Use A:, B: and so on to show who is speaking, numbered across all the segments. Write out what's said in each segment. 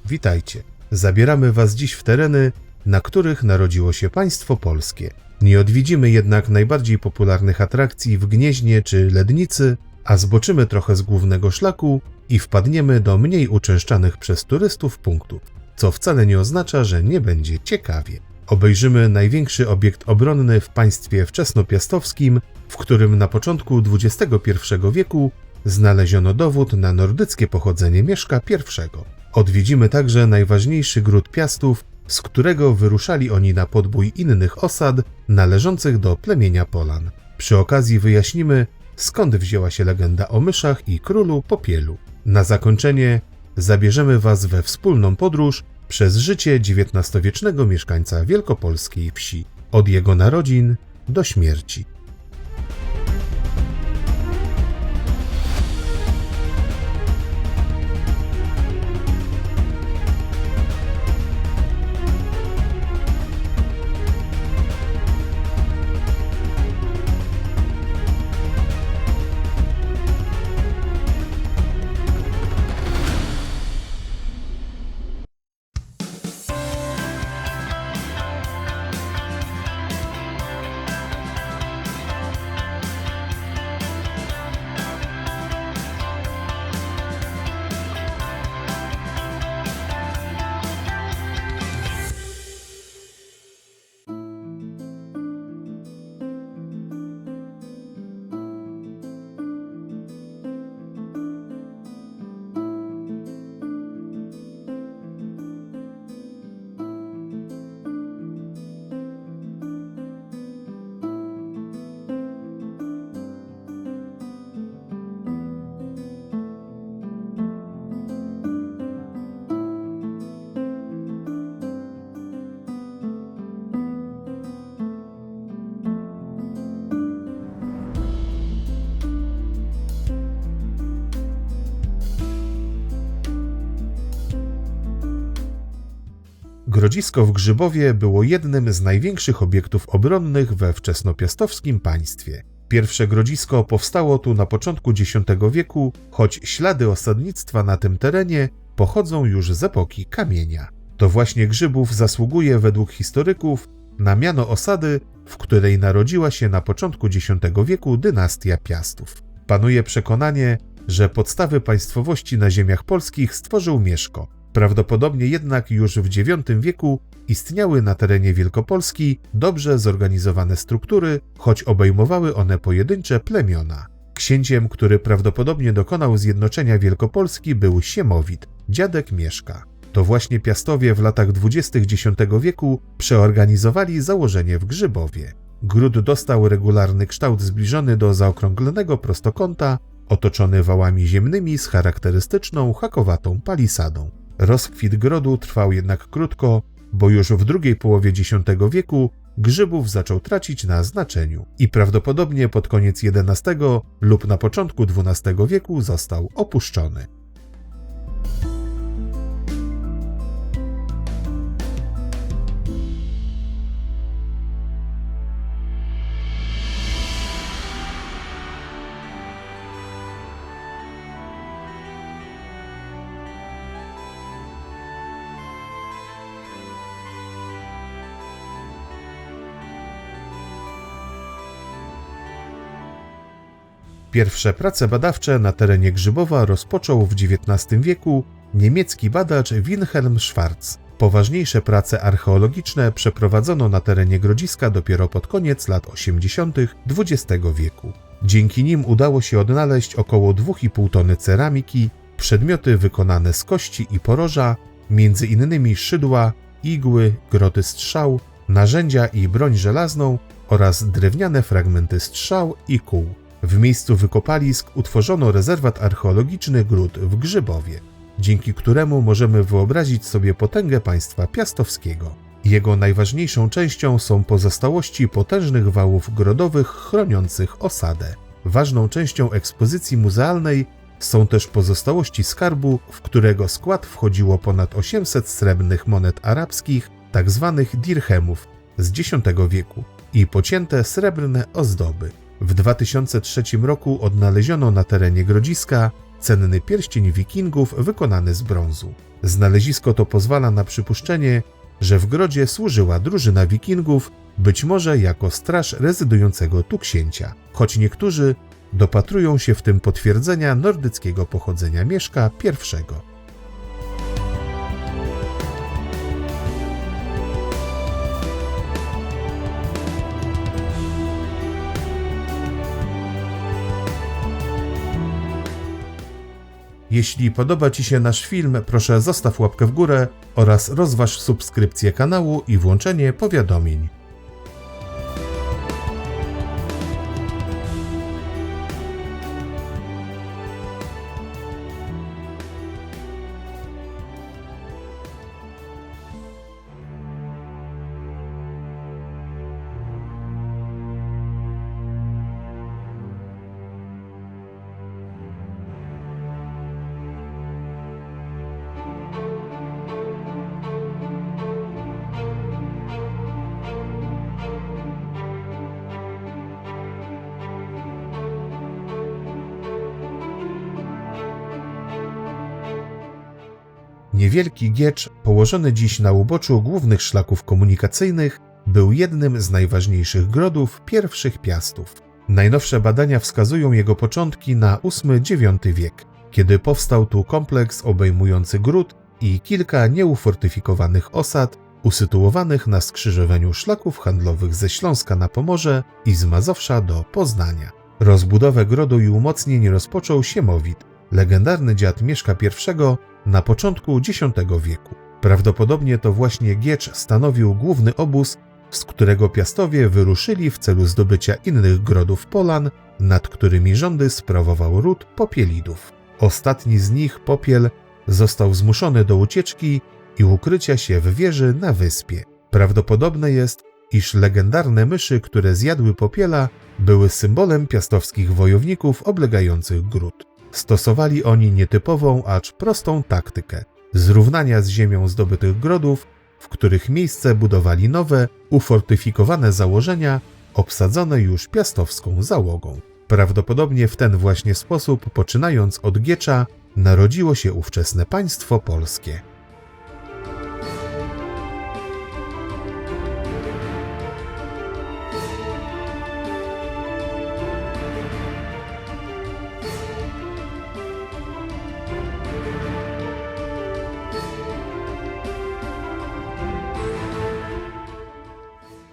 A: Witajcie. Zabieramy Was dziś w tereny, na których narodziło się państwo polskie. Nie odwiedzimy jednak najbardziej popularnych atrakcji w Gnieźnie czy Lednicy, a zboczymy trochę z głównego szlaku i wpadniemy do mniej uczęszczanych przez turystów punktów, co wcale nie oznacza, że nie będzie ciekawie. Obejrzymy największy obiekt obronny w państwie wczesnopiastowskim, w którym na początku XXI wieku znaleziono dowód na nordyckie pochodzenie Mieszka I. Odwiedzimy także najważniejszy gród Piastów, z którego wyruszali oni na podbój innych osad należących do plemienia Polan. Przy okazji wyjaśnimy, skąd wzięła się legenda o myszach i królu Popielu. Na zakończenie zabierzemy Was we wspólną podróż przez życie XIX-wiecznego mieszkańca wielkopolskiej wsi, od jego narodzin do śmierci. Grodzisko w Grzybowie było jednym z największych obiektów obronnych we wczesnopiastowskim państwie. Pierwsze grodzisko powstało tu na początku X wieku, choć ślady osadnictwa na tym terenie pochodzą już z epoki kamienia. To właśnie Grzybów zasługuje według historyków na miano osady, w której narodziła się na początku X wieku dynastia Piastów. Panuje przekonanie, że podstawy państwowości na ziemiach polskich stworzył Mieszko. Prawdopodobnie jednak już w IX wieku istniały na terenie Wielkopolski dobrze zorganizowane struktury, choć obejmowały one pojedyncze plemiona. Księciem, który prawdopodobnie dokonał zjednoczenia Wielkopolski, był Siemowit, dziadek Mieszka. To właśnie Piastowie w latach 20. X wieku przeorganizowali założenie w Grzybowie. Gród dostał regularny kształt zbliżony do zaokrąglonego prostokąta, otoczony wałami ziemnymi z charakterystyczną hakowatą palisadą. Rozkwit grodu trwał jednak krótko, bo już w drugiej połowie X wieku Grzybów zaczął tracić na znaczeniu i prawdopodobnie pod koniec XI lub na początku XII wieku został opuszczony. Pierwsze prace badawcze na terenie Grzybowa rozpoczął w XIX wieku niemiecki badacz Wilhelm Schwarz. Poważniejsze prace archeologiczne przeprowadzono na terenie Grodziska dopiero pod koniec lat 80. XX wieku. Dzięki nim udało się odnaleźć około 2,5 tony ceramiki, przedmioty wykonane z kości i poroża, m.in. szydła, igły, groty strzał, narzędzia i broń żelazną oraz drewniane fragmenty strzał i kół. W miejscu wykopalisk utworzono rezerwat archeologiczny Gród w Grzybowie, dzięki któremu możemy wyobrazić sobie potęgę państwa piastowskiego. Jego najważniejszą częścią są pozostałości potężnych wałów grodowych chroniących osadę. Ważną częścią ekspozycji muzealnej są też pozostałości skarbu, w którego skład wchodziło ponad 800 srebrnych monet arabskich, tzw. dirhemów z X wieku i pocięte srebrne ozdoby. W 2003 roku odnaleziono na terenie Grodziska cenny pierścień wikingów wykonany z brązu. Znalezisko to pozwala na przypuszczenie, że w grodzie służyła drużyna wikingów, być może jako straż rezydującego tu księcia, choć niektórzy dopatrują się w tym potwierdzenia nordyckiego pochodzenia Mieszka I. Jeśli podoba Ci się nasz film, proszę zostaw łapkę w górę oraz rozważ subskrypcję kanału i włączenie powiadomień. Niewielki Giecz, położony dziś na uboczu głównych szlaków komunikacyjnych, był jednym z najważniejszych grodów pierwszych Piastów. Najnowsze badania wskazują jego początki na VIII-IX wiek, kiedy powstał tu kompleks obejmujący gród i kilka nieufortyfikowanych osad usytuowanych na skrzyżowaniu szlaków handlowych ze Śląska na Pomorze i z Mazowsza do Poznania. Rozbudowę grodu i umocnień rozpoczął Siemowit, legendarny dziad Mieszka I, na początku X wieku. Prawdopodobnie to właśnie Giecz stanowił główny obóz, z którego Piastowie wyruszyli w celu zdobycia innych grodów Polan, nad którymi rządy sprawował ród Popielidów. Ostatni z nich, Popiel, został zmuszony do ucieczki i ukrycia się w wieży na wyspie. Prawdopodobne jest, iż legendarne myszy, które zjadły Popiela, były symbolem piastowskich wojowników oblegających gród. Stosowali oni nietypową, acz prostą taktykę zrównania z ziemią zdobytych grodów, w których miejsce budowali nowe, ufortyfikowane założenia obsadzone już piastowską załogą. Prawdopodobnie w ten właśnie sposób, poczynając od Giecza, narodziło się ówczesne państwo polskie.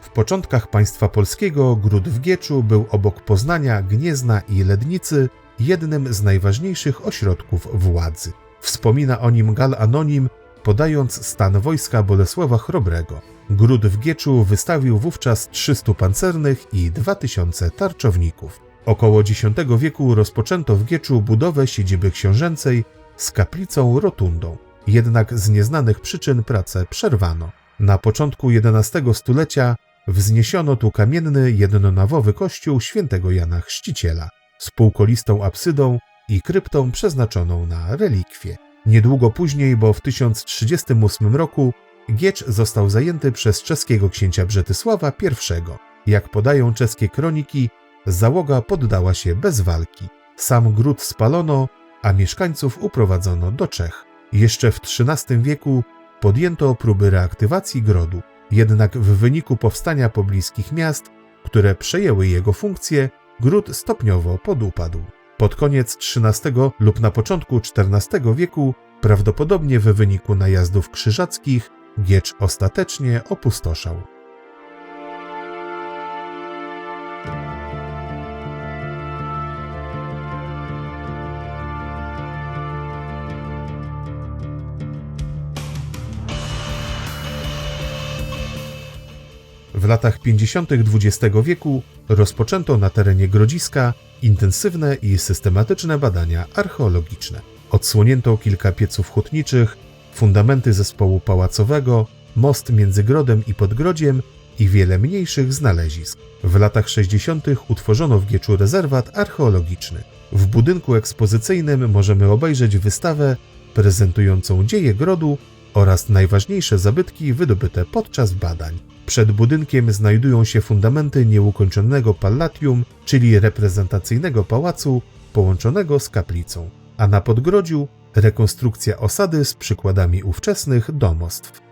A: W początkach państwa polskiego gród w Gieczu był obok Poznania, Gniezna i Lednicy jednym z najważniejszych ośrodków władzy. Wspomina o nim Gal Anonim, podając stan wojska Bolesława Chrobrego. Gród w Gieczu wystawił wówczas 300 pancernych i 2000 tarczowników. Około X wieku rozpoczęto w Gieczu budowę siedziby książęcej z kaplicą rotundą. Jednak z nieznanych przyczyn pracę przerwano. Na początku XI stulecia wzniesiono tu kamienny, jednonawowy kościół świętego Jana Chrzciciela z półkolistą absydą i kryptą przeznaczoną na relikwie. Niedługo później, bo w 1038 roku, Giecz został zajęty przez czeskiego księcia Brzetysława I. Jak podają czeskie kroniki, załoga poddała się bez walki. Sam gród spalono, a mieszkańców uprowadzono do Czech. Jeszcze w XIII wieku podjęto próby reaktywacji grodu, jednak w wyniku powstania pobliskich miast, które przejęły jego funkcję, gród stopniowo podupadł. Pod koniec XIII lub na początku XIV wieku, prawdopodobnie w wyniku najazdów krzyżackich, Giecz ostatecznie opustoszał. W latach 50. XX wieku rozpoczęto na terenie Grodziska intensywne i systematyczne badania archeologiczne. Odsłonięto kilka pieców hutniczych, fundamenty zespołu pałacowego, most między Grodem i Podgrodziem i wiele mniejszych znalezisk. W latach 60. utworzono w Gieczu rezerwat archeologiczny. W budynku ekspozycyjnym możemy obejrzeć wystawę prezentującą dzieje Grodu oraz najważniejsze zabytki wydobyte podczas badań. Przed budynkiem znajdują się fundamenty nieukończonego pallatium, czyli reprezentacyjnego pałacu połączonego z kaplicą. a na podgrodziu rekonstrukcja osady z przykładami ówczesnych domostw.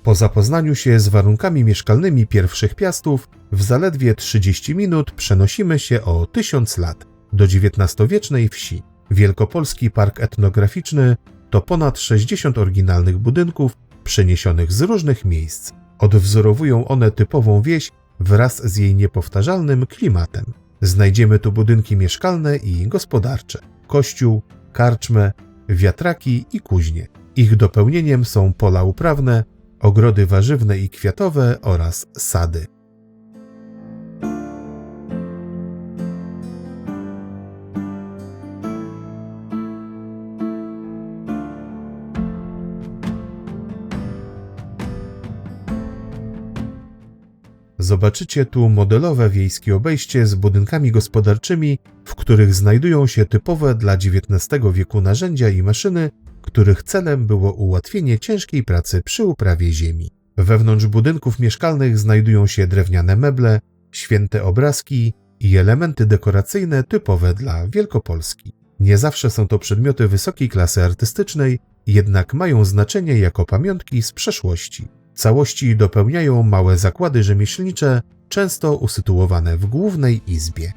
A: Po zapoznaniu się z warunkami mieszkalnymi pierwszych Piastów, w zaledwie 30 minut przenosimy się o 1000 lat do XIX-wiecznej wsi. Wielkopolski Park Etnograficzny to ponad 60 oryginalnych budynków przeniesionych z różnych miejsc. Odwzorowują one typową wieś wraz z jej niepowtarzalnym klimatem. Znajdziemy tu budynki mieszkalne i gospodarcze, kościół, karczmę, wiatraki i kuźnie. Ich dopełnieniem są pola uprawne, ogrody warzywne i kwiatowe oraz sady. Zobaczycie tu modelowe wiejskie obejście z budynkami gospodarczymi, w których znajdują się typowe dla XIX wieku narzędzia i maszyny, których celem było ułatwienie ciężkiej pracy przy uprawie ziemi. Wewnątrz budynków mieszkalnych znajdują się drewniane meble, święte obrazki i elementy dekoracyjne typowe dla Wielkopolski. Nie zawsze są to przedmioty wysokiej klasy artystycznej, jednak mają znaczenie jako pamiątki z przeszłości. Całości dopełniają małe zakłady rzemieślnicze, często usytuowane w głównej izbie.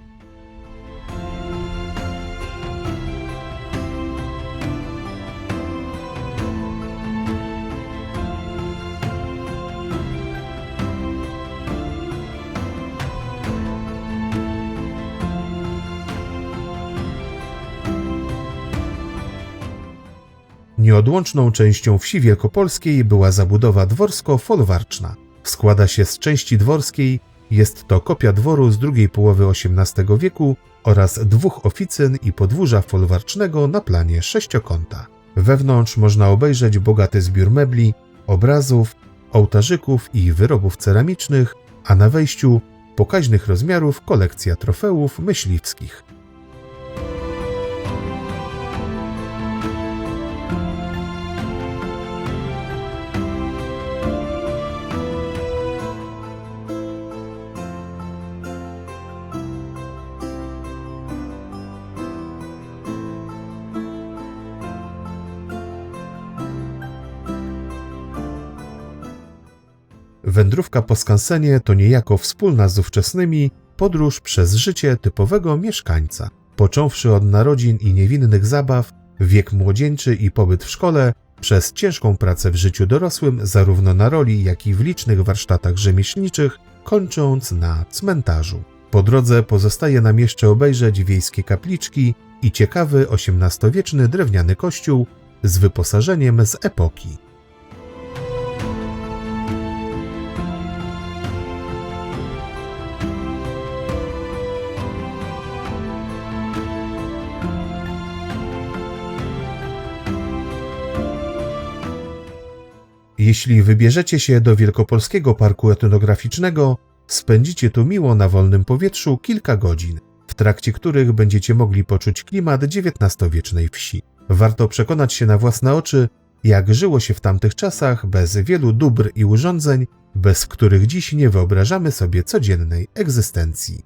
A: Nieodłączną częścią wsi wielkopolskiej była zabudowa dworsko-folwarczna. Składa się z części dworskiej, jest to kopia dworu z drugiej połowy XVIII wieku oraz 2 oficyn i podwórza folwarcznego na planie sześciokąta. Wewnątrz można obejrzeć bogaty zbiór mebli, obrazów, ołtarzyków i wyrobów ceramicznych, a na wejściu pokaźnych rozmiarów kolekcja trofeów myśliwskich. Wędrówka po skansenie to niejako wspólna z ówczesnymi podróż przez życie typowego mieszkańca. Począwszy od narodzin i niewinnych zabaw, wiek młodzieńczy i pobyt w szkole, przez ciężką pracę w życiu dorosłym, zarówno na roli, jak i w licznych warsztatach rzemieślniczych, kończąc na cmentarzu. Po drodze pozostaje nam jeszcze obejrzeć wiejskie kapliczki i ciekawy XVIII-wieczny drewniany kościół z wyposażeniem z epoki. Jeśli wybierzecie się do Wielkopolskiego Parku Etnograficznego, spędzicie tu miło na wolnym powietrzu kilka godzin, w trakcie których będziecie mogli poczuć klimat XIX-wiecznej wsi. Warto przekonać się na własne oczy, jak żyło się w tamtych czasach bez wielu dóbr i urządzeń, bez których dziś nie wyobrażamy sobie codziennej egzystencji.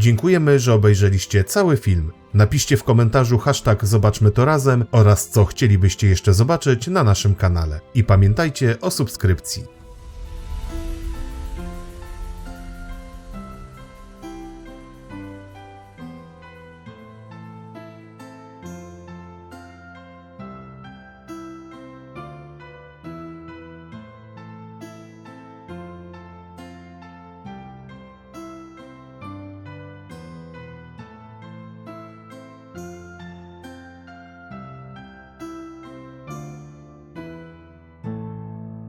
A: Dziękujemy, że obejrzeliście cały film. Napiszcie w komentarzu #Zobaczmy to razem oraz co chcielibyście jeszcze zobaczyć na naszym kanale. I pamiętajcie o subskrypcji.